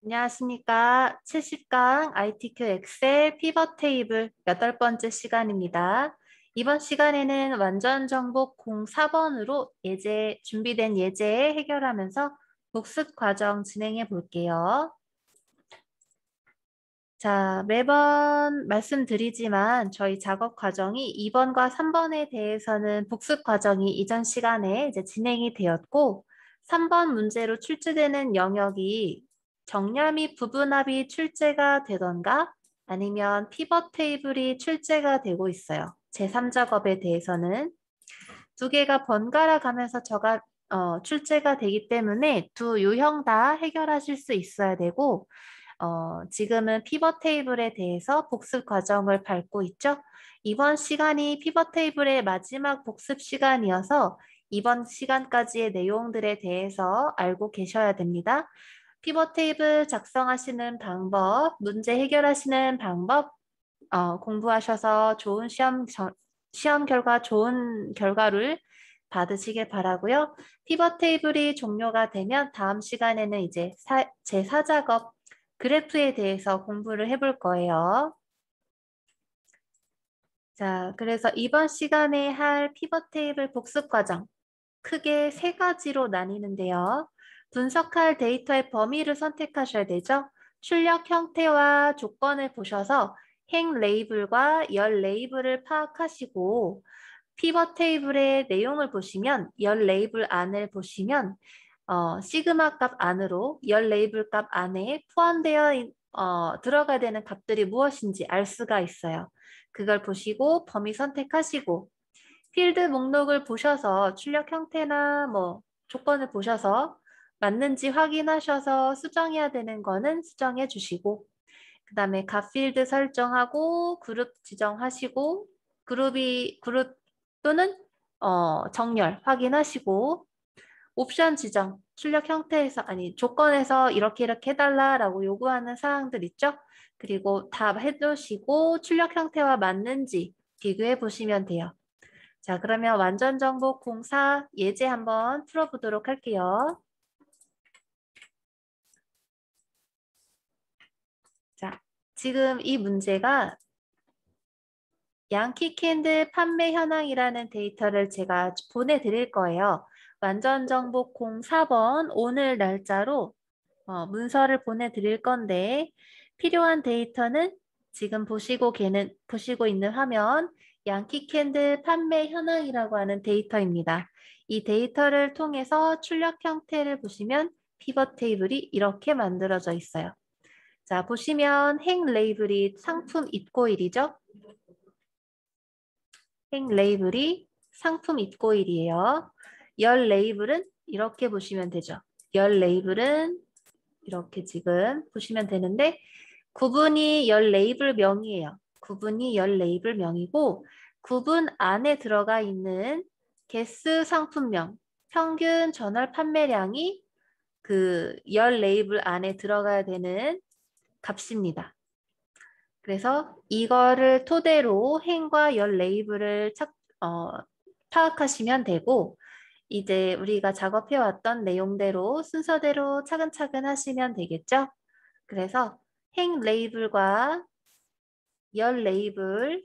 안녕하십니까. 70강 ITQ 엑셀 피벗 테이블 8번째 시간입니다. 이번 시간에는 완전 정복 04번으로 준비된 예제 해결하면서 복습 과정 진행해 볼게요. 자, 매번 말씀드리지만 저희 작업 과정이 2번과 3번에 대해서는 복습 과정이 이전 시간에 진행이 되었고 3번 문제로 출제되는 영역이 정렬 및 부분합이 출제가 되던가 아니면 피벗 테이블이 출제가 되고 있어요. 제3작업에 대해서는 두 개가 번갈아 가면서 출제가 되기 때문에 두 유형 다 해결하실 수 있어야 되고 지금은 피벗 테이블에 대해서 복습 과정을 밟고 있죠. 이번 시간이 피벗 테이블의 마지막 복습 시간이어서 이번 시간까지의 내용들에 대해서 알고 계셔야 됩니다. 피벗 테이블 작성하시는 방법, 문제 해결하시는 방법 공부하셔서 시험 결과 좋은 결과를 받으시길 바라고요. 피벗 테이블이 종료가 되면 다음 시간에는 이제 제4작업 그래프에 대해서 공부를 해볼 거예요. 자, 그래서 이번 시간에 할 피벗 테이블 복습 과정 크게 세 가지로 나뉘는데요. 분석할 데이터의 범위를 선택하셔야 되죠. 출력 형태와 조건을 보셔서 행 레이블과 열 레이블을 파악하시고 피벗 테이블의 내용을 보시면 열 레이블 안을 보시면 시그마 값 안으로 열 레이블 값 안에 들어가야 되는 값들이 무엇인지 알 수가 있어요. 그걸 보시고 범위 선택하시고 필드 목록을 보셔서 출력 형태나 조건을 보셔서 맞는지 확인하셔서 수정해야 되는 거는 수정해 주시고 그 다음에 값 필드 설정하고 그룹 지정하시고 그룹 또는 정렬 확인하시고 옵션 지정 출력 형태에서 아니 조건에서 이렇게 해달라라고 요구하는 사항들 있죠? 그리고 다 해두시고 출력 형태와 맞는지 비교해 보시면 돼요. 자, 그러면 완전 정복 공사 예제 한번 풀어보도록 할게요. 자, 지금 이 문제가 양키 캔들 판매 현황이라는 데이터를 제가 보내드릴 거예요. 완전 정복 04번 오늘 날짜로 문서를 보내드릴 건데 필요한 데이터는 지금 보시고 있는 화면 양키 캔들 판매 현황이라고 하는 데이터입니다. 이 데이터를 통해서 출력 형태를 보시면 피벗 테이블이 이렇게 만들어져 있어요. 자, 보시면 행 레이블이 상품 입고일이죠. 행 레이블이 상품 입고일이에요. 열 레이블은 이렇게 보시면 되죠. 열 레이블은 이렇게 지금 보시면 되는데 구분이 열 레이블 명이에요. 구분이 열 레이블 명이고 구분 안에 들어가 있는 개수 상품명, 평균 전월 판매량이 그 열 레이블 안에 들어가야 되는 값입니다. 그래서 이거를 토대로 행과 열 레이블을 파악하시면 되고 이제 우리가 작업해왔던 내용대로 순서대로 차근차근 하시면 되겠죠? 그래서 행 레이블과 열 레이블,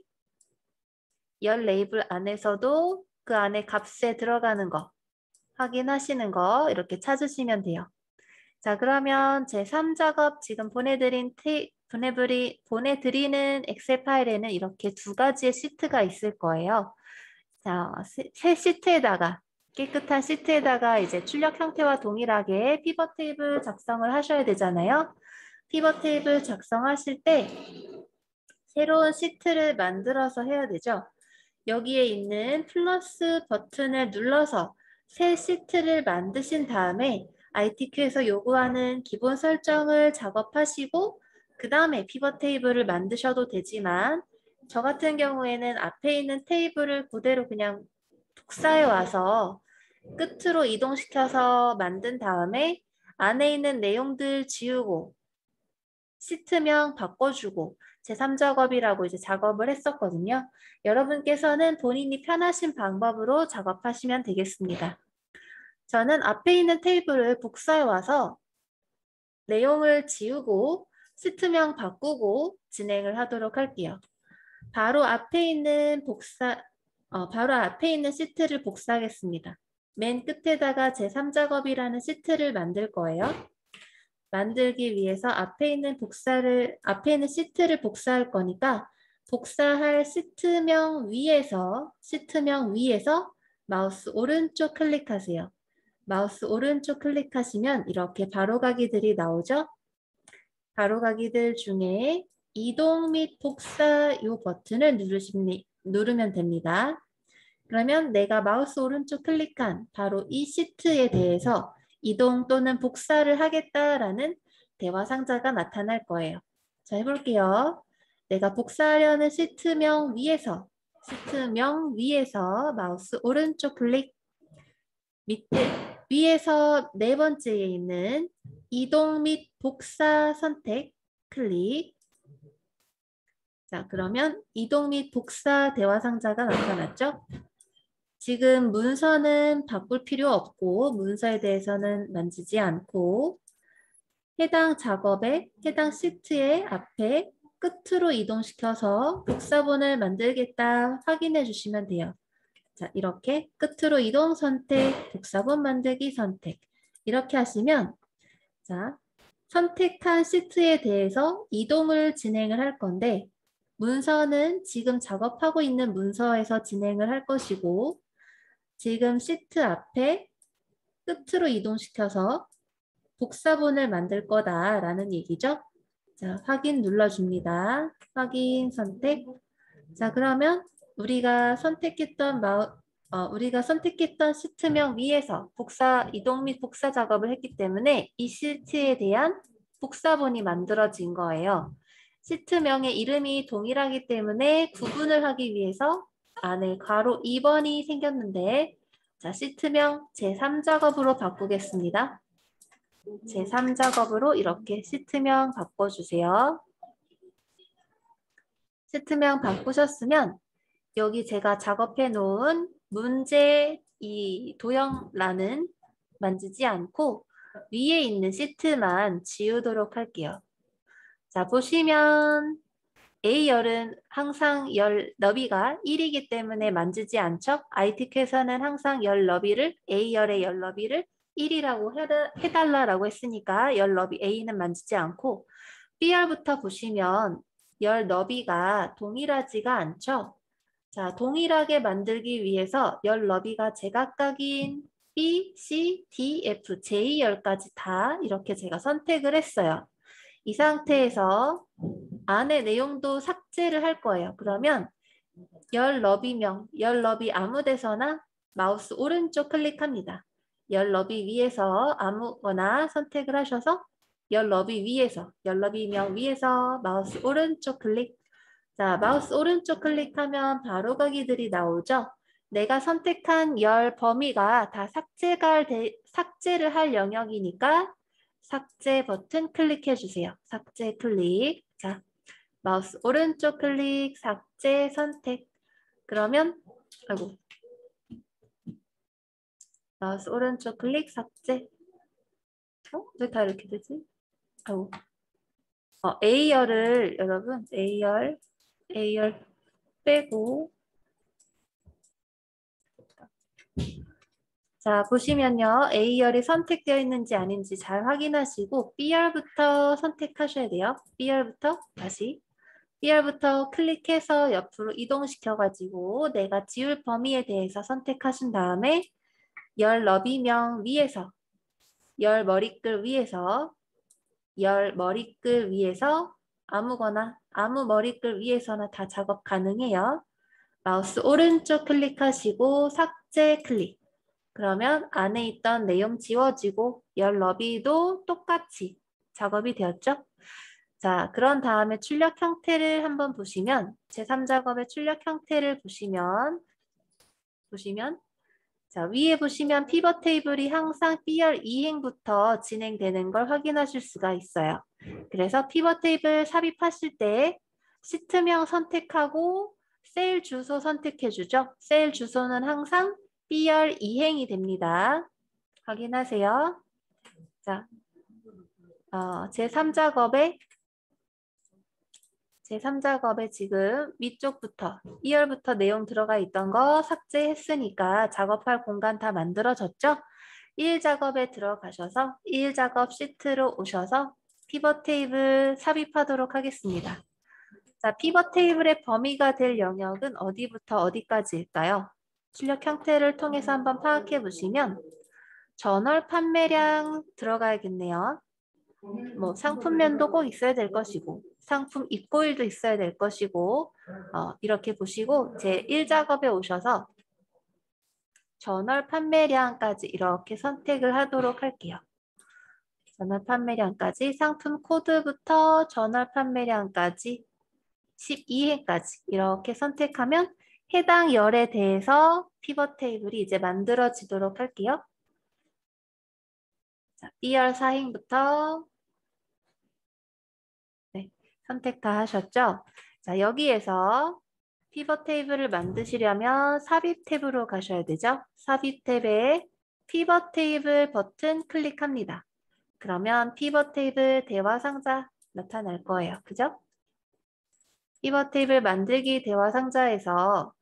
열 레이블 안에서도 그 안에 값에 들어가는 거 확인하시는 거 이렇게 찾으시면 돼요. 자, 그러면 제3작업 지금 보내드리는 엑셀 파일에는 이렇게 두 가지의 시트가 있을 거예요. 자, 새 시트에다가 깨끗한 시트에다가 이제 출력 형태와 동일하게 피벗 테이블 작성을 하셔야 되잖아요. 피벗 테이블 작성하실 때 새로운 시트를 만들어서 해야 되죠. 여기에 있는 플러스 버튼을 눌러서 새 시트를 만드신 다음에 ITQ에서 요구하는 기본 설정을 작업하시고 그 다음에 피벗 테이블을 만드셔도 되지만 저 같은 경우에는 앞에 있는 테이블을 그대로 그냥 복사해 와서 끝으로 이동시켜서 만든 다음에 안에 있는 내용들 지우고 시트명 바꿔주고 제3작업이라고 이제 작업을 했었거든요. 여러분께서는 본인이 편하신 방법으로 작업하시면 되겠습니다. 저는 앞에 있는 테이블을 복사해 와서 내용을 지우고 시트명 바꾸고 진행을 하도록 할게요. 바로 앞에 있는 시트를 복사하겠습니다. 맨 끝에다가 제3작업이라는 시트를 만들 거예요. 만들기 위해서 앞에 있는 시트를 복사할 거니까 복사할 시트명 위에서 마우스 오른쪽 클릭하세요. 마우스 오른쪽 클릭하시면 이렇게 바로가기들이 나오죠? 바로가기들 중에 이동 및 복사 이 버튼을 누르면 됩니다. 그러면 내가 마우스 오른쪽 클릭한 바로 이 시트에 대해서 이동 또는 복사를 하겠다라는 대화 상자가 나타날 거예요. 자, 해볼게요. 내가 복사하려는 시트명 위에서 마우스 오른쪽 클릭, 위에서 네 번째에 있는 이동 및 복사 선택 클릭. 자, 그러면 이동 및 복사 대화 상자가 나타났죠? 지금 문서는 바꿀 필요 없고 문서에 대해서는 만지지 않고 해당 시트의 앞에 끝으로 이동시켜서 복사본을 만들겠다 확인해 주시면 돼요. 자, 이렇게 끝으로 이동 선택, 복사본 만들기 선택 이렇게 하시면 자, 선택한 시트에 대해서 이동을 진행을 할 건데 문서는 지금 작업하고 있는 문서에서 진행을 할 것이고 지금 시트 앞에 끝으로 이동시켜서 복사본을 만들 거다라는 얘기죠. 자, 확인 눌러줍니다. 확인 선택. 자, 그러면 우리가 선택했던 시트명 위에서 이동 및 복사 작업을 했기 때문에 이 시트에 대한 복사본이 만들어진 거예요. 시트명의 이름이 동일하기 때문에 구분을 하기 위해서 안에 괄호 2번이 생겼는데 자, 시트명 제3작업으로 바꾸겠습니다. 제3작업으로 이렇게 시트명 바꿔주세요. 시트명 바꾸셨으면 여기 제가 작업해 놓은 문제 이 도형란은 만지지 않고 위에 있는 시트만 지우도록 할게요. 자, 보시면 A열은 항상 열 너비가 1이기 때문에 만지지 않죠? IT께서는 항상 열 너비를 A열의 열 너비를 1이라고 해달라고 했으니까 열 너비 A는 만지지 않고 B열부터 보시면 열 너비가 동일하지가 않죠? 자, 동일하게 만들기 위해서 열 너비가 제각각인 B, C, D, F, J열까지 다 이렇게 제가 선택을 했어요. 이 상태에서 안에 내용도 삭제를 할 거예요. 그러면 열 너비 아무 데서나 마우스 오른쪽 클릭합니다. 열 너비 위에서 아무거나 선택을 하셔서 열 너비명 위에서 마우스 오른쪽 클릭. 자, 마우스 오른쪽 클릭하면 바로가기들이 나오죠. 내가 선택한 열 범위가 다 삭제를 할 영역이니까 삭제 버튼 클릭해 주세요. 삭제 클릭. 자, 마우스 오른쪽 클릭, 삭제 선택. 그러면 마우스 오른쪽 클릭, 삭제. 왜 다 이렇게 되지? A열을 여러분 A열 빼고 자, 보시면요. A열이 선택되어 있는지 아닌지 잘 확인하시고 B열부터 선택하셔야 돼요. B열부터 클릭해서 옆으로 이동시켜가지고 내가 지울 범위에 대해서 선택하신 다음에 열 너비명 위에서 열 머리글 위에서 아무 머리글 위에서나 다 작업 가능해요. 마우스 오른쪽 클릭하시고 삭제 클릭. 그러면 안에 있던 내용 지워지고 열 너비도 똑같이 작업이 되었죠? 자, 그런 다음에 출력 형태를 한번 보시면 제3작업의 출력 형태를 보시면 자, 위에 보시면 피벗 테이블이 항상 B열 이행부터 진행되는 걸 확인하실 수가 있어요. 그래서 피벗 테이블 삽입하실 때 시트명 선택하고 셀 주소 선택해 주죠. 셀 주소는 항상 B열 이행이 됩니다. 확인하세요. 자, 제3작업에 지금 위쪽부터 2열부터 내용 들어가 있던 거 삭제했으니까 작업할 공간 다 만들어졌죠? 1작업에 들어가셔서 1작업 시트로 오셔서 피벗 테이블 삽입하도록 하겠습니다. 자, 피벗 테이블의 범위가 될 영역은 어디부터 어디까지일까요? 출력 형태를 통해서 한번 파악해 보시면 전월 판매량 들어가야겠네요. 뭐 상품면도 꼭 있어야 될 것이고 상품 입고일도 있어야 될 것이고 이렇게 보시고 제 1작업에 오셔서 전월 판매량까지 이렇게 선택을 하도록 할게요. 전월 판매량까지 상품 코드부터 전월 판매량까지 12회까지 이렇게 선택하면 해당 열에 대해서 피벗 테이블이 이제 만들어지도록 할게요. 자, B열 사행부터 선택 다 하셨죠? 자, 여기에서 피벗 테이블을 만드시려면 삽입 탭으로 가셔야 되죠? 삽입 탭에 피벗 테이블 버튼 클릭합니다. 그러면 피벗 테이블 대화 상자 나타날 거예요. 그죠? 피벗 테이블 만들기 대화 상자에서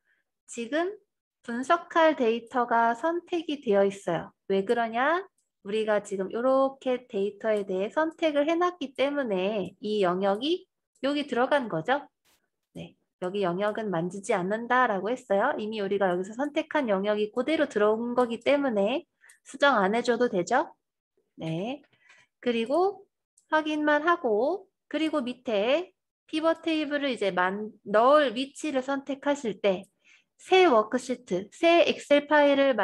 지금 분석할 데이터가 선택이 되어 있어요. 왜 그러냐? 우리가 지금 이렇게 데이터에 대해 선택을 해놨기 때문에 이 영역이 여기 들어간 거죠. 네, 여기 영역은 만지지 않는다라고 했어요. 이미 우리가 여기서 선택한 영역이 그대로 들어온 거기 때문에 수정 안 해줘도 되죠. 네, 그리고 확인만 하고 그리고 밑에 피벗 테이블을 이제 넣을 위치를 선택하실 때 새 워크시트, 새 엑셀 파일을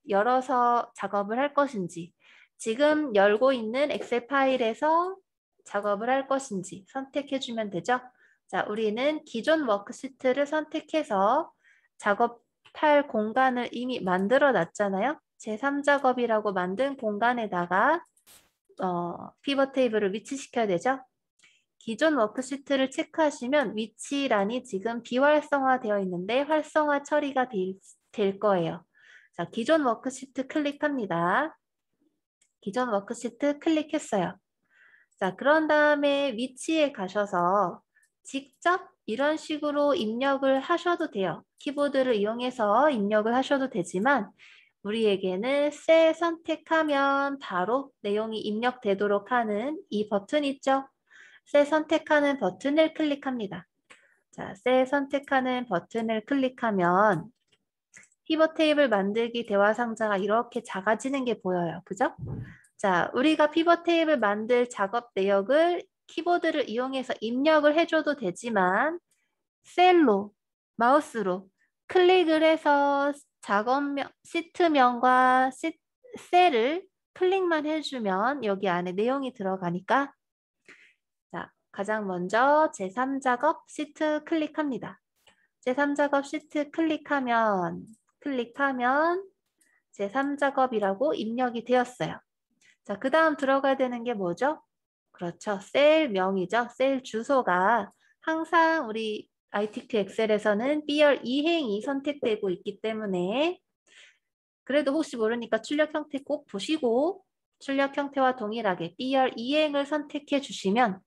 열어서 작업을 할 것인지 지금 열고 있는 엑셀 파일에서 작업을 할 것인지 선택해주면 되죠. 자, 우리는 기존 워크시트를 선택해서 작업할 공간을 이미 만들어 놨잖아요. 제3작업이라고 만든 공간에다가 피벗 테이블을 위치시켜야 되죠. 기존 워크시트를 체크하시면 위치란이 지금 비활성화 되어 있는데 활성화 처리가 될 거예요. 자, 기존 워크시트 클릭합니다. 기존 워크시트 클릭했어요. 자, 그런 다음에 위치에 가셔서 직접 이런 식으로 입력을 하셔도 돼요. 키보드를 이용해서 입력을 하셔도 되지만 우리에게는 셀 선택하면 바로 내용이 입력되도록 하는 이 버튼 있죠? 셀 선택하는 버튼을 클릭합니다. 자, 셀 선택하는 버튼을 클릭하면 피벗 테이블 만들기 대화 상자가 이렇게 작아지는 게 보여요. 그죠? 자, 우리가 피벗 테이블 만들 작업 내역을 키보드를 이용해서 입력을 해줘도 되지만 셀로, 마우스로 클릭을 해서 작업명, 시트명과 셀을 클릭만 해주면 여기 안에 내용이 들어가니까 자, 가장 먼저 제3작업 시트 클릭합니다. 제3작업 시트 클릭하면 제3작업이라고 입력이 되었어요. 자, 그 다음 들어가야 되는 게 뭐죠? 그렇죠. 셀명이죠. 셀 주소가 항상 우리 ITQ 엑셀에서는 B열 이행이 선택되고 있기 때문에 그래도 혹시 모르니까 출력 형태 꼭 보시고 출력 형태와 동일하게 B열 이행을 선택해 주시면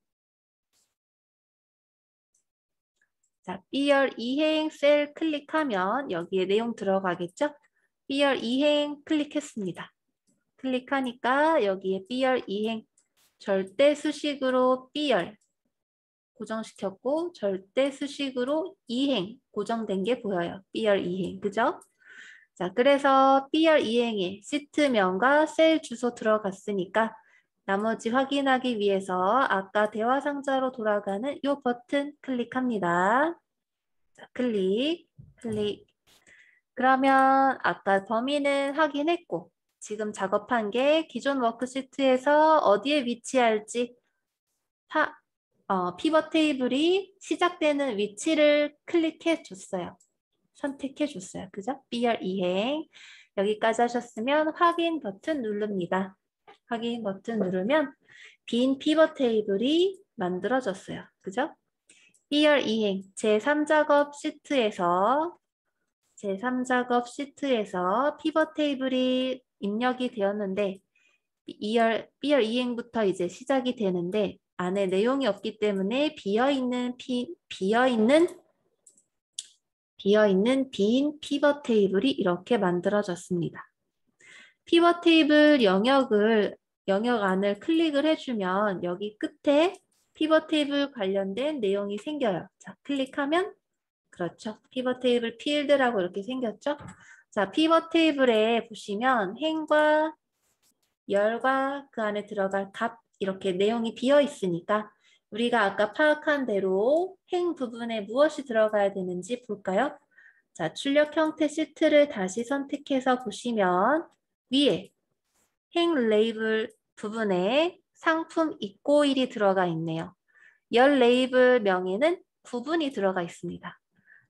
자, B열 이행 셀 클릭하면 여기에 내용 들어가겠죠? B열 이행 클릭했습니다. 클릭하니까 여기에 B열 이행 절대 수식으로 B열 고정시켰고 절대 수식으로 이행 고정된 게 보여요. B열 이행 그죠? 자, 그래서 B열 이행에 시트명과 셀 주소 들어갔으니까 나머지 확인하기 위해서 아까 대화 상자로 돌아가는 이 버튼 클릭합니다. 자, 클릭. 그러면 아까 범위는 확인했고 지금 작업한 게 기존 워크시트에서 어디에 위치할지 피벗 테이블이 시작되는 위치를 클릭해 줬어요. 선택해 줬어요. 그죠? B열 이행. 여기까지 하셨으면 확인 버튼 누릅니다. 확인 버튼 누르면 빈 피벗 테이블이 만들어졌어요. 그죠? B열 이행 제3작업 시트에서 피벗 테이블이 입력이 되었는데 B열 이행부터 이제 시작이 되는데 안에 내용이 없기 때문에 비어있는 빈 피벗 테이블이 이렇게 만들어졌습니다. 피벗 테이블 영역 안을 클릭을 해주면 여기 끝에 피벗 테이블 관련된 내용이 생겨요. 자, 클릭하면 그렇죠. 피벗 테이블 필드라고 이렇게 생겼죠. 자, 피벗 테이블에 보시면 행과 열과 그 안에 들어갈 값 이렇게 내용이 비어 있으니까 우리가 아까 파악한 대로 행 부분에 무엇이 들어가야 되는지 볼까요? 자, 출력 형태 시트를 다시 선택해서 보시면 위에 행 레이블 부분에 상품 입고일이 들어가 있네요. 열 레이블 명에는 구분이 들어가 있습니다.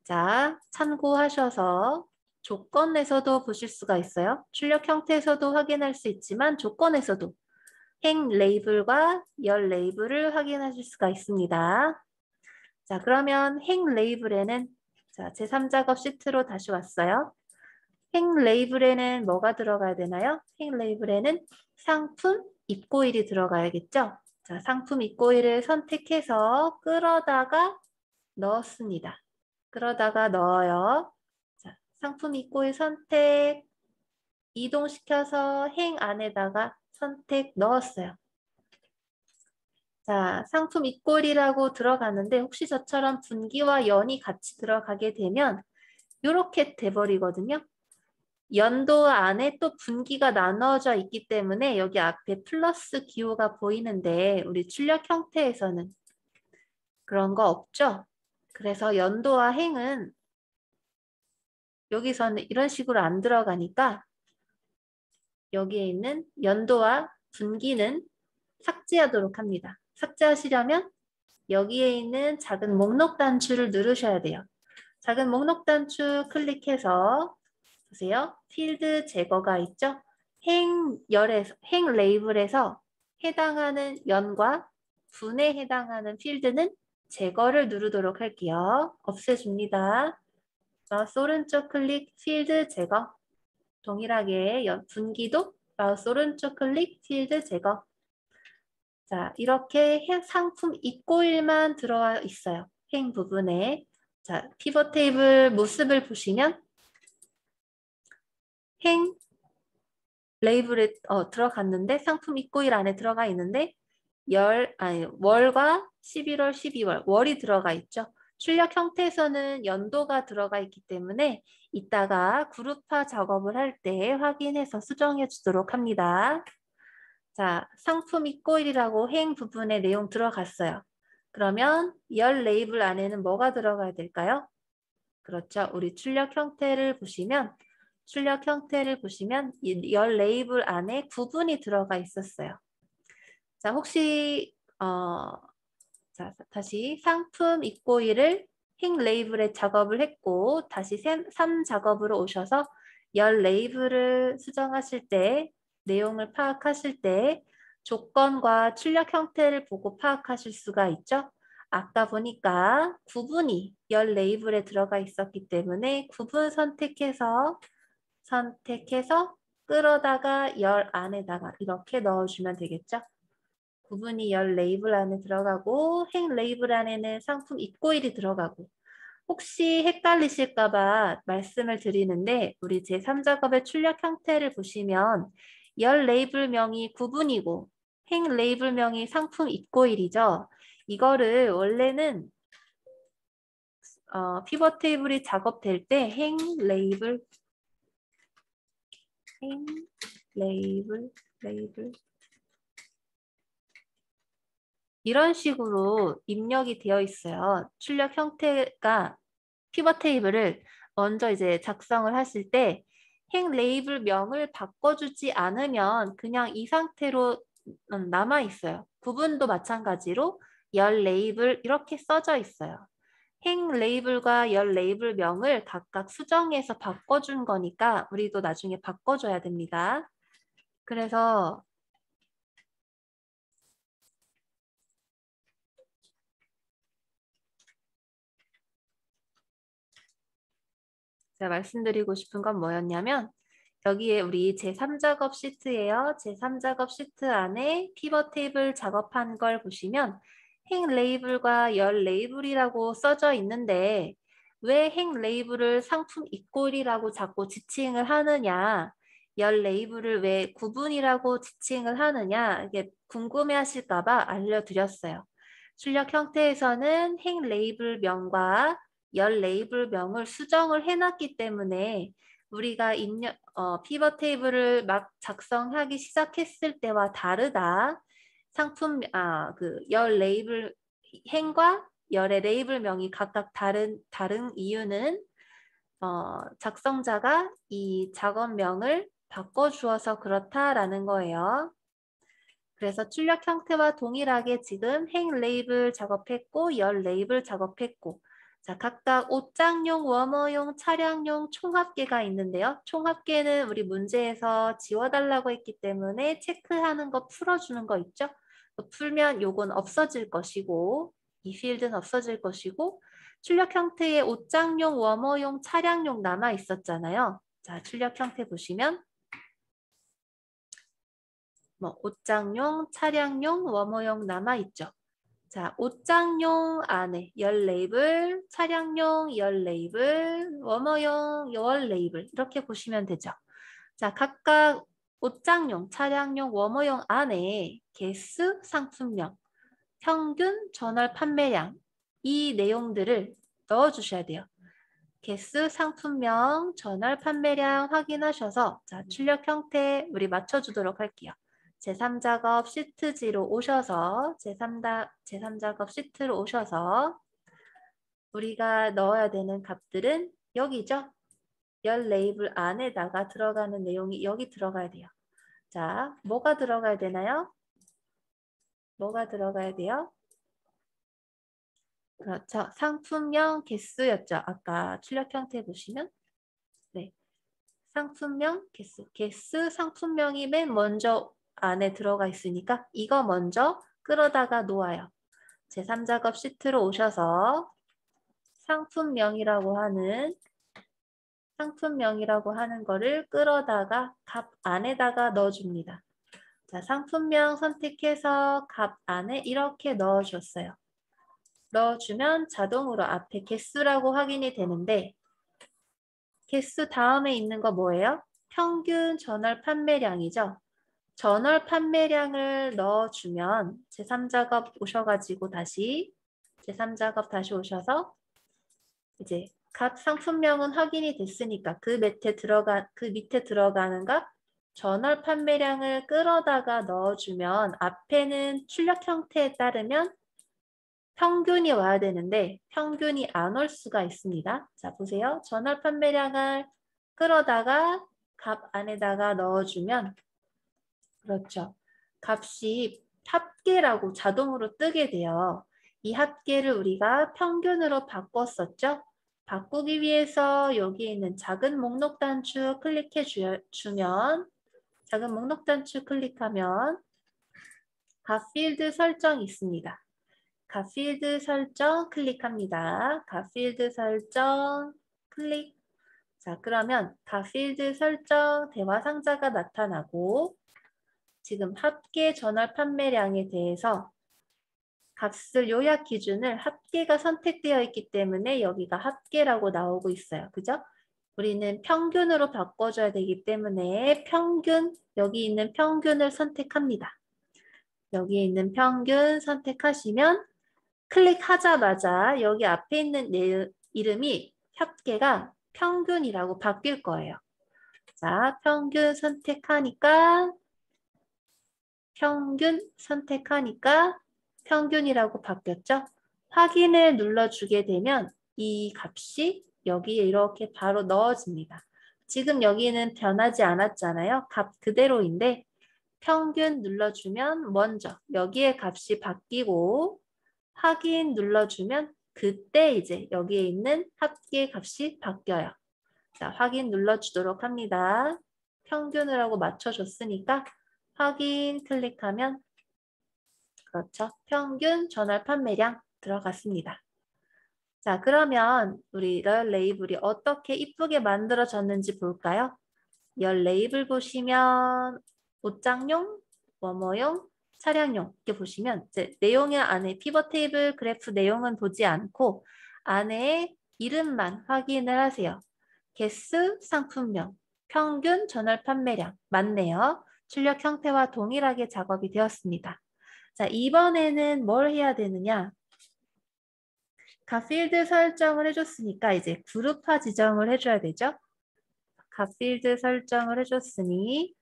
자, 참고하셔서 조건에서도 보실 수가 있어요. 출력 형태에서도 확인할 수 있지만 조건에서도 행 레이블과 열 레이블을 확인하실 수가 있습니다. 자, 그러면 행 레이블에는 자, 제3작업 시트로 다시 왔어요. 행 레이블에는 뭐가 들어가야 되나요? 행 레이블에는 상품 입고일이 들어가야겠죠? 자, 상품 입고일을 선택해서 끌어다가 넣었습니다. 그러다가 넣어요. 자, 상품 입고일 선택, 이동시켜서 행 안에다가 선택 넣었어요. 자, 상품 입고일이라고 들어가는데 혹시 저처럼 분기와 연이 같이 들어가게 되면 이렇게 돼버리거든요. 연도 안에 또 분기가 나눠져 있기 때문에 여기 앞에 플러스 기호가 보이는데 우리 출력 형태에서는 그런 거 없죠? 그래서 연도와 행은 여기서는 이런 식으로 안 들어가니까 여기에 있는 연도와 분기는 삭제하도록 합니다. 삭제하시려면 여기에 있는 작은 목록 단추를 누르셔야 돼요. 작은 목록 단추 클릭해서 보세요. 필드 제거가 있죠? 행 레이블에서 해당하는 연과 분에 해당하는 필드는 제거를 누르도록 할게요. 없애줍니다. 마우스 오른쪽 클릭 필드 제거. 동일하게 분기도 마우스 오른쪽 클릭 필드 제거. 자, 이렇게 상품 입고일만 들어와 있어요. 행 부분에. 자, 피벗 테이블 모습을 보시면 행 레이블에 들어갔는데 상품 입고일 안에 들어가 있는데 월과 11월, 12월 월이 들어가 있죠. 출력 형태에서는 연도가 들어가 있기 때문에 이따가 그룹화 작업을 할 때 확인해서 수정해 주도록 합니다. 자, 상품 입고일이라고 행 부분에 내용 들어갔어요. 그러면 열 레이블 안에는 뭐가 들어가야 될까요? 그렇죠. 우리 출력 형태를 보시면 이 열 레이블 안에 구분이 들어가 있었어요. 자, 혹시 자, 다시 상품 입고일을 행 레이블에 작업을 했고 다시 3 작업으로 오셔서 열 레이블을 수정하실 때 내용을 파악하실 때 조건과 출력 형태를 보고 파악하실 수가 있죠. 아까 보니까 구분이 열 레이블에 들어가 있었기 때문에 구분 선택해서 끌어다가 열 안에다가 이렇게 넣어주면 되겠죠. 구분이 열 레이블 안에 들어가고 행 레이블 안에는 상품 입고일이 들어가고 혹시 헷갈리실까 봐 말씀을 드리는데 우리 제3작업의 출력 형태를 보시면 열 레이블명이 구분이고 행 레이블명이 상품 입고일이죠. 이거를 원래는 피벗 테이블이 작업될 때 행 레이블 이런 식으로 입력이 되어 있어요. 출력 형태가 피벗 테이블을 먼저 이제 작성을 하실 때 행 레이블 명을 바꿔주지 않으면 그냥 이 상태로 남아 있어요. 구분도 마찬가지로 열 레이블 이렇게 써져 있어요. 행 레이블과 열 레이블 명을 각각 수정해서 바꿔준 거니까 우리도 나중에 바꿔줘야 됩니다. 그래서 제가 말씀드리고 싶은 건 뭐였냐면 여기에 우리 제3작업 시트예요. 제3작업 시트 안에 피벗 테이블 작업한 걸 보시면 행 레이블과 열 레이블이라고 써져 있는데 왜 행 레이블을 상품 이꼴이라고 자꾸 지칭을 하느냐, 열 레이블을 왜 구분이라고 지칭을 하느냐, 이게 궁금해 하실까 봐 알려드렸어요. 출력 형태에서는 행 레이블명과 열 레이블명을 수정을 해놨기 때문에 우리가 피벗 테이블을 막 작성하기 시작했을 때와 다르다. 열 레이블 행과 열의 레이블명이 각각 다른 이유는 작성자가 이 작업명을 바꿔주어서 그렇다라는 거예요. 그래서 출력 형태와 동일하게 지금 행 레이블 작업했고 열 레이블 작업했고, 자, 각각 옷장용, 워머용, 차량용 총합계가 있는데요. 총합계는 우리 문제에서 지워달라고 했기 때문에 체크하는 거 풀어주는 거 있죠. 풀면 요건 없어질 것이고 이 필드는 없어질 것이고, 출력 형태에 옷장용, 워머용, 차량용 남아 있었잖아요. 자, 출력 형태 보시면 옷장용, 차량용, 워머용 남아있죠. 자, 옷장용 안에 열 레이블, 차량용 열 레이블, 워머용 열 레이블 이렇게 보시면 되죠. 자, 각각 옷장용, 차량용, 워머용 안에 개수, 상품명, 평균, 전월 판매량 이 내용들을 넣어주셔야 돼요. 개수, 상품명, 전월 판매량 확인하셔서 자, 출력 형태 우리 맞춰주도록 할게요. 제3작업 시트지로 오셔서 제3작업 시트로 오셔서 우리가 넣어야 되는 값들은 여기죠. 열 레이블 안에다가 들어가는 내용이 여기 들어가야 돼요. 자, 뭐가 들어가야 되나요? 뭐가 들어가야 돼요? 그렇죠. 상품명 개수였죠. 아까 출력 형태 보시면. 네. 상품명 개수 상품명이 맨 먼저 안에 들어가 있으니까 이거 먼저 끌어다가 놓아요. 제3작업 시트로 오셔서 상품명이라고 하는 거를 끌어다가 값 안에다가 넣어줍니다. 자, 상품명 선택해서 값 안에 이렇게 넣어줬어요. 넣어주면 자동으로 앞에 개수라고 확인이 되는데 개수 다음에 있는 거 뭐예요? 평균 전월 판매량이죠. 전월 판매량을 넣어주면 제3작업 오셔가지고 제3작업 다시 오셔서 이제 각 상품명은 확인이 됐으니까 그 밑에 들어가는 값 전월 판매량을 끌어다가 넣어주면 앞에는 출력 형태에 따르면 평균이 와야 되는데 평균이 안 올 수가 있습니다. 자, 보세요. 전월 판매량을 끌어다가 값 안에다가 넣어주면 그렇죠. 값이 합계라고 자동으로 뜨게 돼요. 이 합계를 우리가 평균으로 바꿨었죠. 바꾸기 위해서 여기 있는 작은 목록 단추 클릭해 주면 작은 목록 단추 클릭하면 값 필드 설정이 있습니다. 값 필드 설정 클릭합니다. 값 필드 설정 클릭. 자, 그러면 값 필드 설정 대화 상자가 나타나고 지금 합계 전월 판매량에 대해서 값을 요약 기준을 합계가 선택되어 있기 때문에 여기가 합계라고 나오고 있어요. 그죠? 우리는 평균으로 바꿔줘야 되기 때문에 여기 있는 평균을 선택합니다. 여기 있는 평균 선택하시면 클릭하자마자 여기 앞에 있는 이름이 합계가 평균이라고 바뀔 거예요. 자, 평균 선택하니까 평균이라고 바뀌었죠? 확인을 눌러주게 되면 이 값이 여기에 이렇게 바로 넣어집니다. 지금 여기는 변하지 않았잖아요. 값 그대로인데 평균 눌러주면 먼저 여기에 값이 바뀌고 확인 눌러주면 그때 이제 여기에 있는 합계 값이 바뀌어요. 자, 확인 눌러주도록 합니다. 평균을 하고 맞춰줬으니까 확인 클릭하면 그렇죠. 평균 전월 판매량 들어갔습니다. 자, 그러면 우리 레이블이 어떻게 이쁘게 만들어졌는지 볼까요? 열 레이블 보시면 옷장용, 뭐뭐용, 차량용 이렇게 보시면 이제 내용의 안에 피벗 테이블 그래프 내용은 보지 않고 안에 이름만 확인을 하세요. 개수, 상품명, 평균, 전월 판매량 맞네요. 출력 형태와 동일하게 작업이 되었습니다. 자, 이번에는 뭘 해야 되느냐? 값필드 설정을 해줬으니까 이제 그룹화 지정을 해줘야 되죠. 값필드 설정을 해줬으니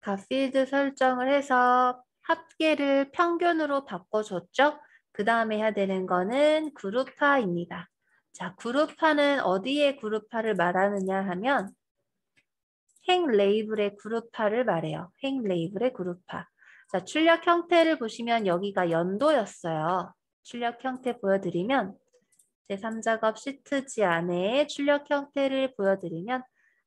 값필드 설정을 해서 합계를 평균으로 바꿔줬죠. 그 다음에 해야 되는 거는 그룹화입니다. 자, 그룹화는 어디에 그룹화를 말하느냐 하면 행 레이블의 그룹화를 말해요. 행 레이블의 그룹화. 자, 출력 형태를 보시면 여기가 연도였어요. 출력 형태 보여드리면 제3작업 시트지 안에 출력 형태를 보여드리면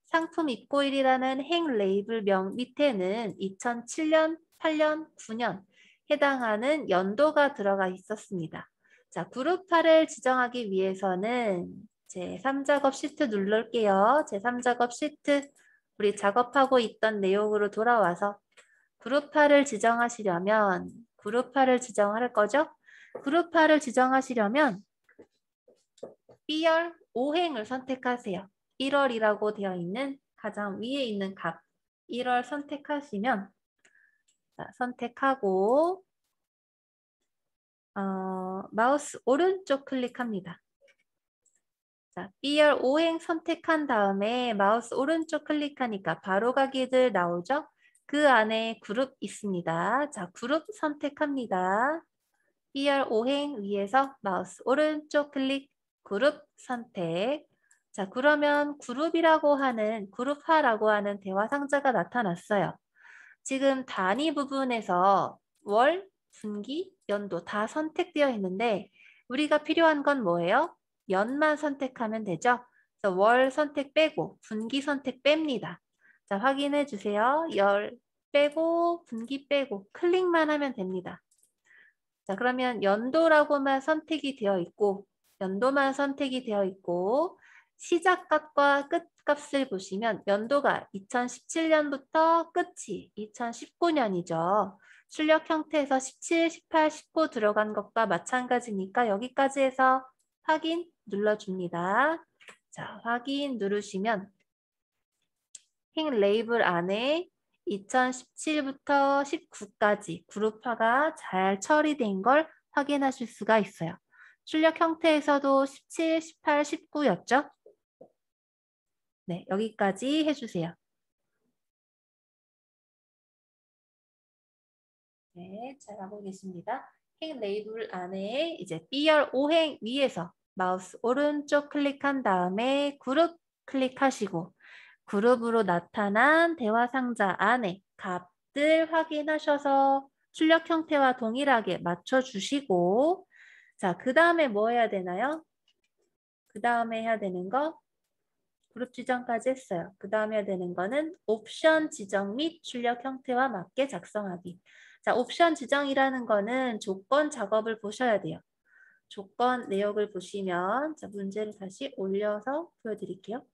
상품 입고일이라는 행 레이블명 밑에는 2007년, 8년, 9년 해당하는 연도가 들어가 있었습니다. 자, 그룹화를 지정하기 위해서는 제3작업 시트 누를게요. 제3작업 시트 우리 작업하고 있던 내용으로 돌아와서 그룹화를 지정하시려면 그룹화를 지정할 거죠? 그룹화를 지정하시려면 B열 5행을 선택하세요. 1월이라고 되어 있는 가장 위에 있는 값 1월 선택하시면 자, 선택하고 마우스 오른쪽 클릭합니다. 자, B열 5행 선택한 다음에 마우스 오른쪽 클릭하니까 바로 가기들 나오죠? 그 안에 그룹 있습니다. 자, 그룹 선택합니다. B열 5행 위에서 마우스 오른쪽 클릭, 그룹 선택. 자, 그러면 그룹이라고 하는, 그룹화라고 하는 대화 상자가 나타났어요. 지금 단위 부분에서 월, 분기, 연도 다 선택되어 있는데 우리가 필요한 건 뭐예요? 연만 선택하면 되죠. 그래서 월 선택 빼고 분기 선택 뺍니다. 자, 확인해 주세요. 열 빼고 분기 빼고 클릭만 하면 됩니다. 자, 그러면 연도라고만 선택이 되어 있고 연도만 선택이 되어 있고 시작값과 끝값을 보시면 연도가 2017년부터 끝이 2019년이죠. 출력 형태에서 17, 18, 19 들어간 것과 마찬가지니까 여기까지 해서 확인 눌러줍니다. 자, 확인 누르시면 행 레이블 안에 2017부터 19까지 그룹화가 잘 처리된 걸 확인하실 수가 있어요. 출력 형태에서도 17, 18, 19였죠? 네, 여기까지 해주세요. 네, 잘 가보겠습니다. 행 레이블 안에 이제 B열 5행 위에서 마우스 오른쪽 클릭한 다음에 그룹 클릭하시고 그룹으로 나타난 대화 상자 안에 값들 확인하셔서 출력 형태와 동일하게 맞춰주시고 자, 그 다음에 뭐 해야 되나요? 그 다음에 해야 되는 거 그룹 지정까지 했어요. 그 다음에 해야 되는 거는 옵션 지정 및 출력 형태와 맞게 작성하기. 자, 옵션 지정이라는 거는 조건 작업을 보셔야 돼요. 조건 내역을 보시면 자, 문제를 다시 올려서 보여드릴게요.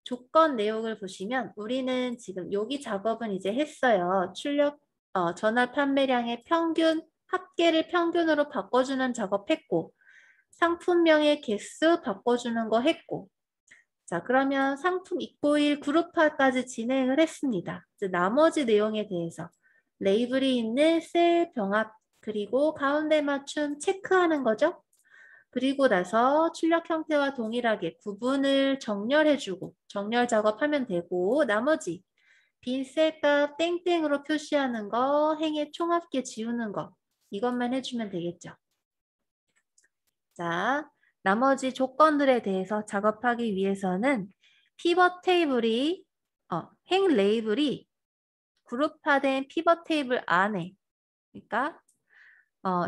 조건 내용을 보시면 우리는 지금 여기 작업은 이제 했어요. 출력 전월 판매량의 평균 합계를 평균으로 바꿔주는 작업했고 상품명의 개수 바꿔주는 거 했고 자, 그러면 상품 입고일 그룹화까지 진행을 했습니다. 이제 나머지 내용에 대해서 레이블이 있는 셀 병합 그리고 가운데 맞춤 체크하는 거죠. 그리고 나서 출력 형태와 동일하게 구분을 정렬해주고 정렬 작업하면 되고 나머지 빈 셀값 땡땡으로 표시하는 거 행의 총합계 지우는 거 이것만 해주면 되겠죠. 자, 나머지 조건들에 대해서 작업하기 위해서는 피벗 테이블이 행 레이블이 그룹화된 피벗 테이블 안에 그러니까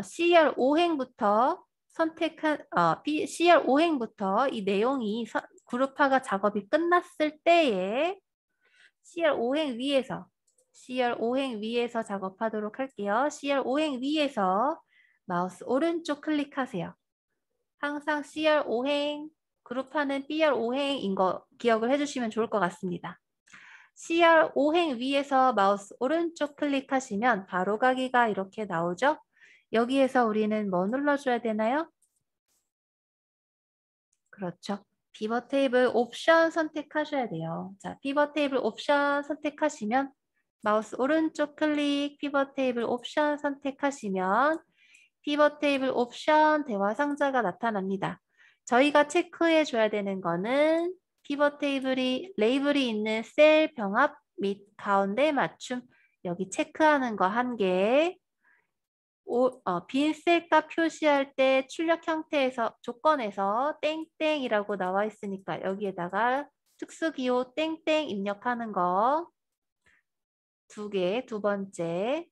CR 5행부터 선택한 CR 5행부터 이 내용이 그룹화가 작업이 끝났을 때에 CR 5행 위에서 CR 5행 위에서 작업하도록 할게요. CR 5행 위에서 마우스 오른쪽 클릭하세요. 항상 CR 5행 그룹하는 BR5행인 거 기억을 해주시면 좋을 것 같습니다. CR5행 위에서 마우스 오른쪽 클릭하시면 바로 가기가 이렇게 나오죠? 여기에서 우리는 뭐 눌러줘야 되나요? 그렇죠. 피벗 테이블 옵션 선택하셔야 돼요. 자, 피벗 테이블 옵션 선택하시면 마우스 오른쪽 클릭 피벗 테이블 옵션 선택하시면 피벗 테이블 옵션 대화 상자가 나타납니다. 저희가 체크해 줘야 되는 거는 피벗 테이블이 레이블이 있는 셀 병합 및 가운데 맞춤 여기 체크하는 거 한 개. 빈 셀값 표시할 때 출력 형태에서 조건에서 땡땡이라고 나와 있으니까 여기에다가 특수기호 땡땡 입력하는 거 두 개, 두 번째.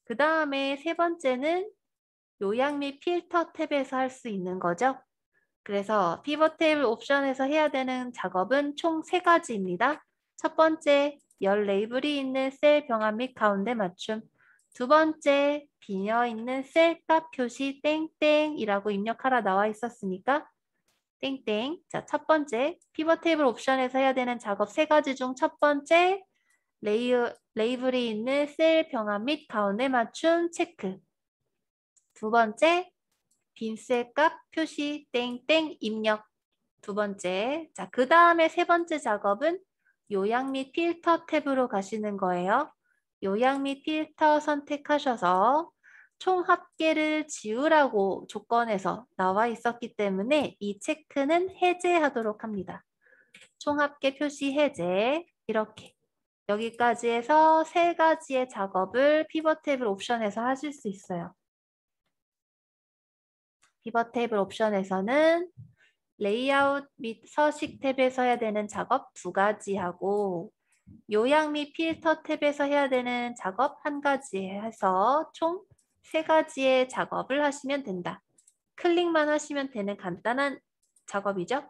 그 다음에 세 번째는 요약 및 필터 탭에서 할 수 있는 거죠. 그래서 피벗 테이블 옵션에서 해야 되는 작업은 총 세 가지입니다. 첫 번째, 열 레이블이 있는 셀 병합 및 가운데 맞춤. 두 번째, 비어 있는 셀 값 표시 땡땡이라고 입력하라 나와 있었으니까 땡땡. 자, 첫 번째, 피벗 테이블 옵션에서 해야 되는 작업 세 가지 중 첫 번째, 레이블이 있는 셀 병합 및 가운데 맞춤 체크. 두 번째, 빈셀 값 표시 땡땡 입력. 두 번째. 자, 그 다음에 세 번째 작업은 요약 및 필터 탭으로 가시는 거예요. 요약 및 필터 선택하셔서 총 합계를 지우라고 조건에서 나와 있었기 때문에 이 체크는 해제하도록 합니다. 총 합계 표시 해제. 이렇게. 여기까지 해서 세 가지의 작업을 피벗 테이블 옵션에서 하실 수 있어요. 피벗 테이블 옵션에서는 레이아웃 및 서식 탭에서 해야 되는 작업 두 가지 하고 요약 및 필터 탭에서 해야 되는 작업 한 가지 해서 총 세 가지의 작업을 하시면 된다. 클릭만 하시면 되는 간단한 작업이죠.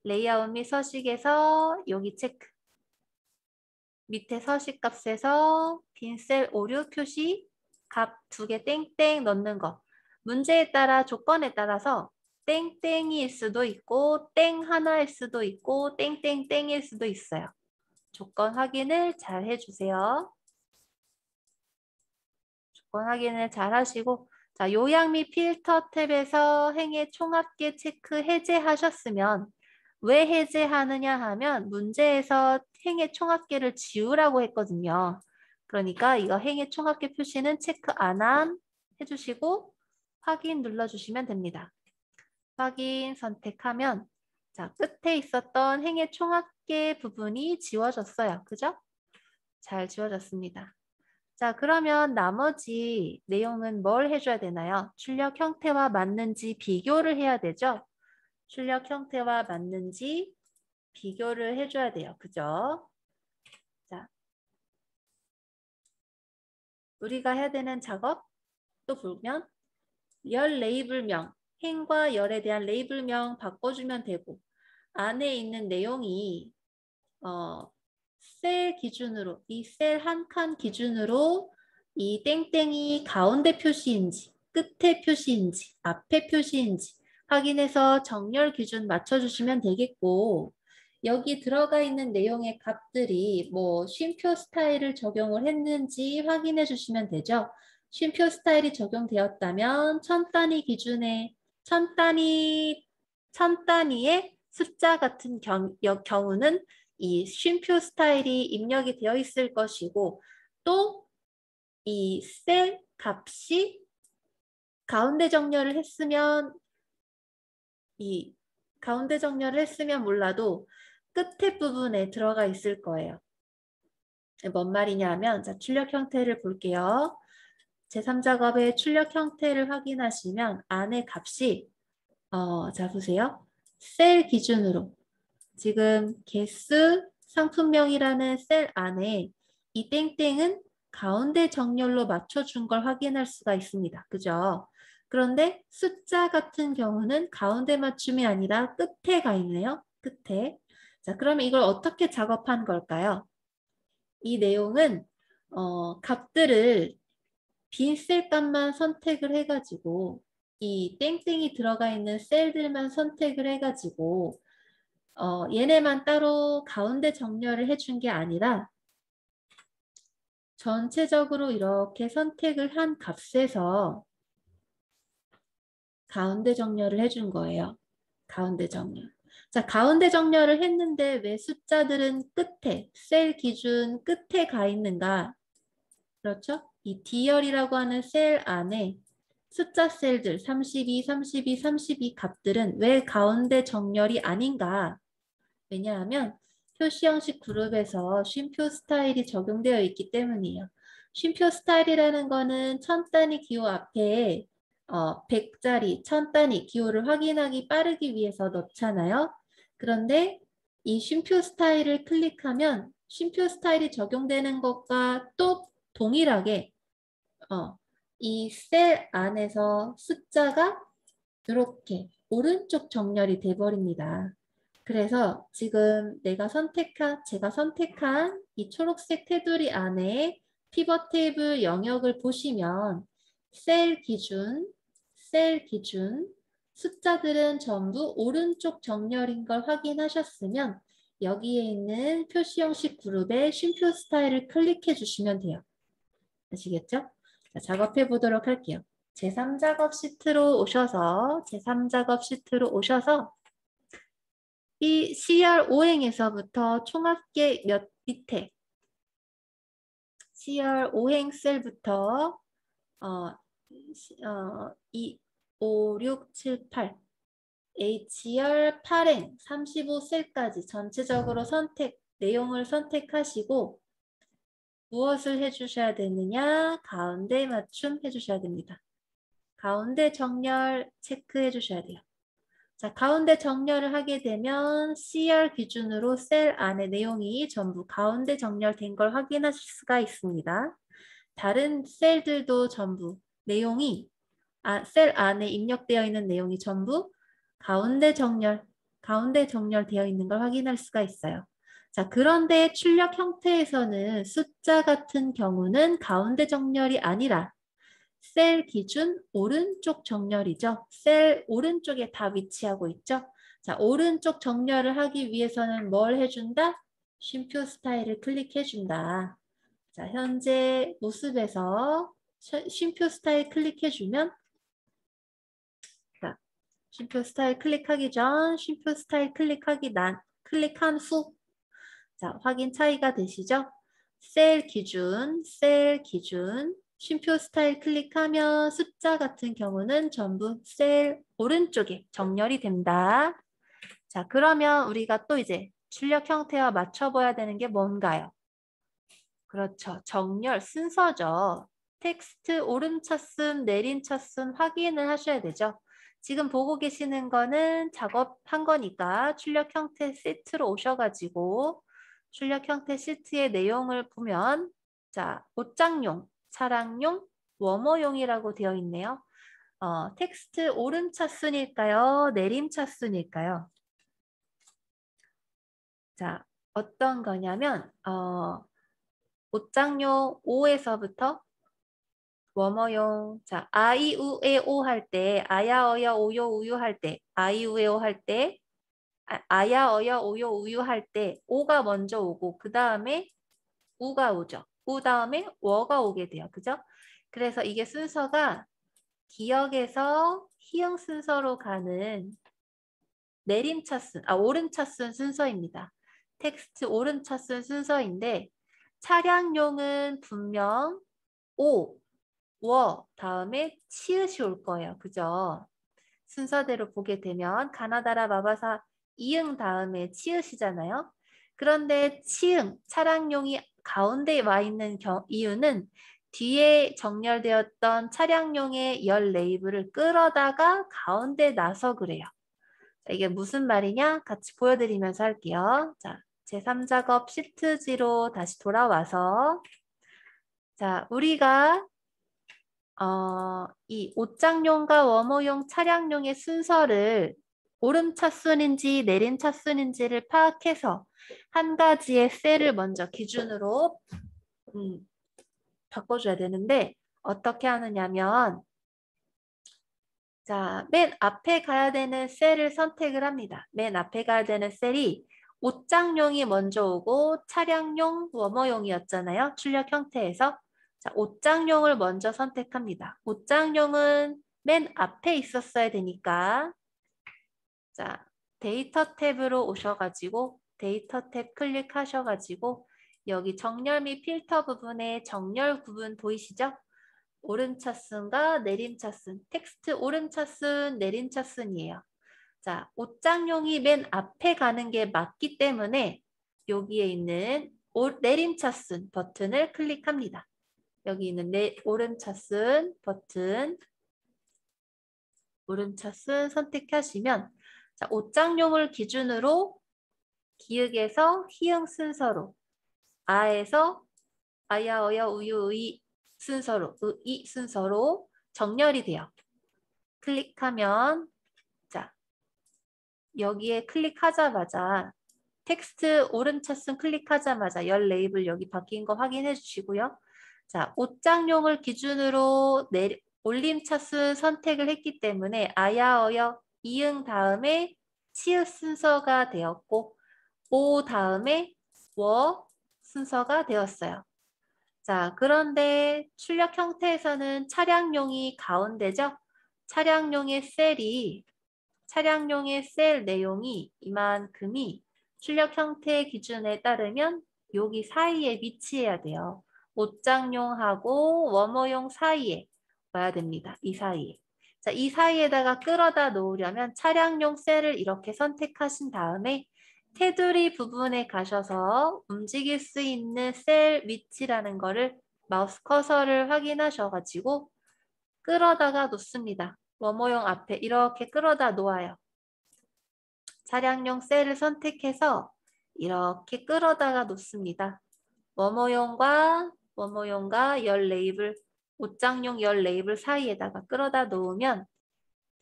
레이아웃 및 서식에서 여기 체크. 밑에 서식 값에서 빈셀 오류 표시 값 두 개 땡땡 넣는 거. 문제에 따라 조건에 따라서 땡땡일 수도 있고 땡 하나일 수도 있고 땡땡땡일 수도 있어요. 조건 확인을 잘 해주세요. 조건 확인을 잘 하시고 자, 요약 및 필터 탭에서 행의 총합계 체크 해제하셨으면 왜 해제하느냐 하면 문제에서 행의 총합계를 지우라고 했거든요. 그러니까 이거 행의 총합계 표시는 체크 안 함 해주시고 확인 눌러주시면 됩니다. 확인 선택하면 자, 끝에 있었던 행의 총합계 부분이 지워졌어요. 그죠? 잘 지워졌습니다. 자, 그러면 나머지 내용은 뭘 해줘야 되나요? 출력 형태와 맞는지 비교를 해야 되죠? 출력 형태와 맞는지 비교를 해줘야 돼요. 그죠? 자, 우리가 해야 되는 작업 또 보면 열 레이블명, 행과 열에 대한 레이블명 바꿔주면 되고 안에 있는 내용이 셀 기준으로 이 셀 한 칸 기준으로 이 땡땡이 가운데 표시인지 끝에 표시인지 앞에 표시인지 확인해서 정렬 기준 맞춰주시면 되겠고 여기 들어가 있는 내용의 값들이 뭐 쉼표 스타일을 적용을 했는지 확인해 주시면 되죠. 쉼표 스타일이 적용되었다면 천 단위 기준에 천 단위의 숫자 같은 경우는 이 쉼표 스타일이 입력이 되어 있을 것이고 또 이 셀 값이 가운데 정렬을 했으면 몰라도 끝에 부분에 들어가 있을 거예요. 뭔 말이냐 하면 자, 출력 형태를 볼게요. 제3작업의 출력 형태를 확인하시면 안에 값이 자 보세요. 셀 기준으로 지금 개수 상품명이라는 셀 안에 이 땡땡은 가운데 정렬로 맞춰준 걸 확인할 수가 있습니다. 그죠? 그런데 숫자 같은 경우는 가운데 맞춤이 아니라 끝에 가 있네요. 끝에. 자, 그러면 이걸 어떻게 작업한 걸까요? 이 내용은 값들을 빈 셀 값만 선택을 해가지고 이 땡땡이 들어가 있는 셀들만 선택을 해가지고 얘네만 따로 가운데 정렬을 해준 게 아니라 전체적으로 이렇게 선택을 한 값에서 가운데 정렬을 해준 거예요. 가운데 정렬. 자, 가운데 정렬을 했는데 왜 숫자들은 끝에, 셀 기준 끝에 가 있는가? 그렇죠? 이 D열이라고 하는 셀 안에 숫자 셀들 32, 32, 32 값들은 왜 가운데 정렬이 아닌가? 왜냐하면 표시 형식 그룹에서 쉼표 스타일이 적용되어 있기 때문이에요. 쉼표 스타일이라는 거는 천 단위 기호 앞에 100짜리 천 단위 기호를 확인하기 빠르기 위해서 넣잖아요. 그런데 이 쉼표 스타일을 클릭하면 쉼표 스타일이 적용되는 것과 또 동일하게 이 셀 안에서 숫자가 이렇게 오른쪽 정렬이 돼버립니다. 그래서 지금 제가 선택한 이 초록색 테두리 안에 피벗 테이블 영역을 보시면 셀 기준, 숫자들은 전부 오른쪽 정렬인 걸 확인하셨으면 여기에 있는 표시 형식 그룹의 쉼표 스타일을 클릭해 주시면 돼요. 아시겠죠? 자, 작업해 보도록 할게요. 제3작업 시트로 오셔서 이 CR 오행에서부터 총합계 몇 밑에 CR 오행 셀부터 2, 5, 6, 7, 8 HR 8행 35셀까지 전체적으로 내용을 선택하시고 무엇을 해주셔야 되느냐? 가운데 맞춤 해주셔야 됩니다. 가운데 정렬 체크해 주셔야 돼요. 자, 가운데 정렬을 하게 되면 CR 기준으로 셀 안에 내용이 전부 가운데 정렬된 걸 확인하실 수가 있습니다. 다른 셀들도 전부 내용이 셀 안에 입력되어 있는 내용이 전부 가운데 정렬되어 있는 걸 확인할 수가 있어요. 자, 그런데 출력 형태에서는 숫자 같은 경우는 가운데 정렬이 아니라 셀 기준 오른쪽 정렬이죠. 셀 오른쪽에 다 위치하고 있죠. 자, 오른쪽 정렬을 하기 위해서는 뭘 해준다? 쉼표 스타일을 클릭해준다. 자, 현재 모습에서 쉼표 스타일 클릭해주면 자, 쉼표 스타일 클릭하기 전, 쉼표 스타일 클릭한 후 자, 확인 차이가 되시죠? 셀 기준, 쉼표 스타일 클릭하면 숫자 같은 경우는 전부 셀 오른쪽에 정렬이 된다. 자, 그러면 우리가 또 이제 출력 형태와 맞춰봐야 되는 게 뭔가요? 그렇죠. 정렬 순서죠. 텍스트 오름차순, 내림차순 확인을 하셔야 되죠. 지금 보고 계시는 거는 작업한 거니까 출력 형태 시트로 오셔가지고 출력 형태 시트의 내용을 보면 자, 옷장용, 차량용, 워머용이라고 되어 있네요. 텍스트 오름차순일까요? 내림차순일까요? 자, 어떤 거냐면 옷장용 5에서부터 워머용 자 아이우에 오 할 때 아야 어여 오요 우유 할 때 아이우에 오 할 때 아야 어여 오요 우유 할 때 오가 먼저 오고 그 다음에 우가 오죠. 우 다음에 워가 오게 돼요. 그죠? 그래서 이게 순서가 기역에서 희응 순서로 가는 오름차순 순서입니다. 텍스트 오름차순 순서인데 차량용은 분명 오, 워 다음에 치읓이 올 거예요. 그죠? 순서대로 보게 되면 가나다라 마바사 이응 다음에 치읓이잖아요. 그런데 치응, 차량용이 가운데 와 있는 이유는 뒤에 정렬되었던 차량용의 열 레이블을 끌어다가 가운데 놔서 그래요. 자, 이게 무슨 말이냐? 같이 보여드리면서 할게요. 자, 제3작업 시트지로 다시 돌아와서 자, 우리가 이 옷장용과 워머용 차량용의 순서를 오름차순인지 내림차순인지를 파악해서 한 가지의 셀을 먼저 기준으로 바꿔줘야 되는데 어떻게 하느냐면 자, 맨 앞에 가야 되는 셀을 선택을 합니다. 맨 앞에 가야 되는 셀이 옷장용이 먼저 오고 차량용, 워머용이었잖아요. 출력 형태에서. 자, 옷장용을 먼저 선택합니다. 옷장용은 맨 앞에 있었어야 되니까 자, 데이터 탭으로 오셔가지고 데이터 탭 클릭하셔가지고 여기 정렬 및 필터 부분에 정렬 구분 보이시죠? 오름차순과 내림차순, 텍스트 오름차순, 내림차순이에요. 자, 옷장용이 맨 앞에 가는 게 맞기 때문에 여기에 있는 내림차순 버튼을 클릭합니다. 여기 있는 오름차순 버튼, 오름차순 선택하시면 자, 옷장용을 기준으로 기역에서 희응 순서로 아에서 아야, 어여, 우유, 의 순서로, 의 순서로 정렬이 돼요. 클릭하면 자 여기에 클릭하자마자 텍스트 오른차순 클릭하자마자 열 레이블 여기 바뀐 거 확인해 주시고요. 자, 옷장용을 기준으로 올림차순 선택을 했기 때문에 아야, 어여, 이응 다음에 치읓 순서가 되었고 오 다음에 워 순서가 되었어요. 자, 그런데 출력 형태에서는 차량용이 가운데죠? 차량용의 셀 내용이 이만큼이 출력 형태 기준에 따르면 여기 사이에 위치해야 돼요. 옷장용하고 워머용 사이에 와야 됩니다. 이 사이에. 자, 이 사이에다가 끌어다 놓으려면 차량용 셀을 이렇게 선택하신 다음에 테두리 부분에 가셔서 움직일 수 있는 셀 위치라는 거를 마우스 커서를 확인하셔가지고 끌어다가 놓습니다. 워머용 앞에 이렇게 끌어다 놓아요. 차량용 셀을 선택해서 이렇게 끌어다가 놓습니다. 워머용과 열 레이블, 옷장용 열 레이블 사이에다가 끌어다 놓으면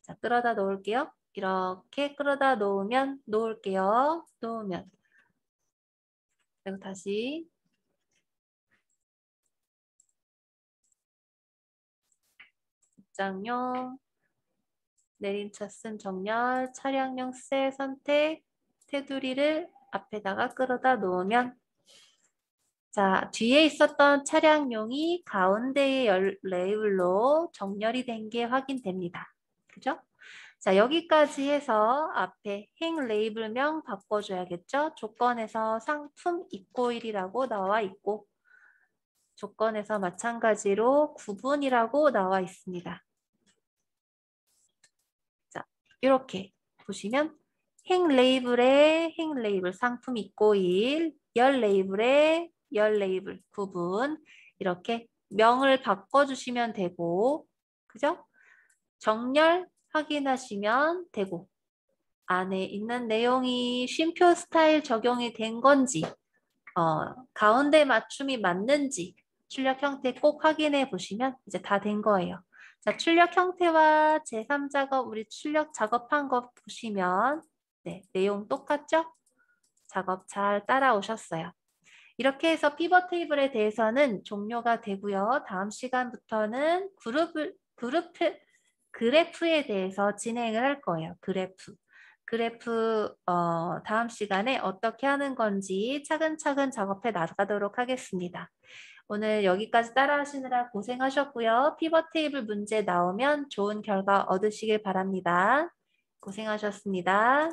자, 끌어다 놓을게요. 이렇게 끌어다 놓을게요. 놓으면 그리고 다시 옷장용 내림차순 정렬, 차량용 셀 선택, 테두리를 앞에다가 끌어다 놓으면 자, 뒤에 있었던 차량용이 가운데의 레이블로 정렬이 된 게 확인됩니다. 그죠? 자, 여기까지 해서 앞에 행 레이블명 바꿔줘야겠죠? 조건에서 상품 입고일이라고 나와 있고 조건에서 마찬가지로 구분이라고 나와 있습니다. 자, 이렇게 보시면 행 레이블에 행 레이블 상품 입고일, 열 레이블에 열 레이블 구분 이렇게 명을 바꿔주시면 되고 그죠? 정렬 확인하시면 되고 안에 있는 내용이 쉼표 스타일 적용이 된 건지 가운데 맞춤이 맞는지 출력 형태 꼭 확인해 보시면 이제 다 된 거예요. 자, 출력 형태와 제3작업 우리 출력 작업한 거 보시면 네, 내용 똑같죠? 작업 잘 따라오셨어요. 이렇게 해서 피벗 테이블에 대해서는 종료가 되고요. 다음 시간부터는 그래프에 대해서 진행을 할 거예요. 그래프 다음 시간에 어떻게 하는 건지 차근차근 작업해 나가도록 하겠습니다. 오늘 여기까지 따라하시느라 고생하셨고요. 피벗 테이블 문제 나오면 좋은 결과 얻으시길 바랍니다. 고생하셨습니다.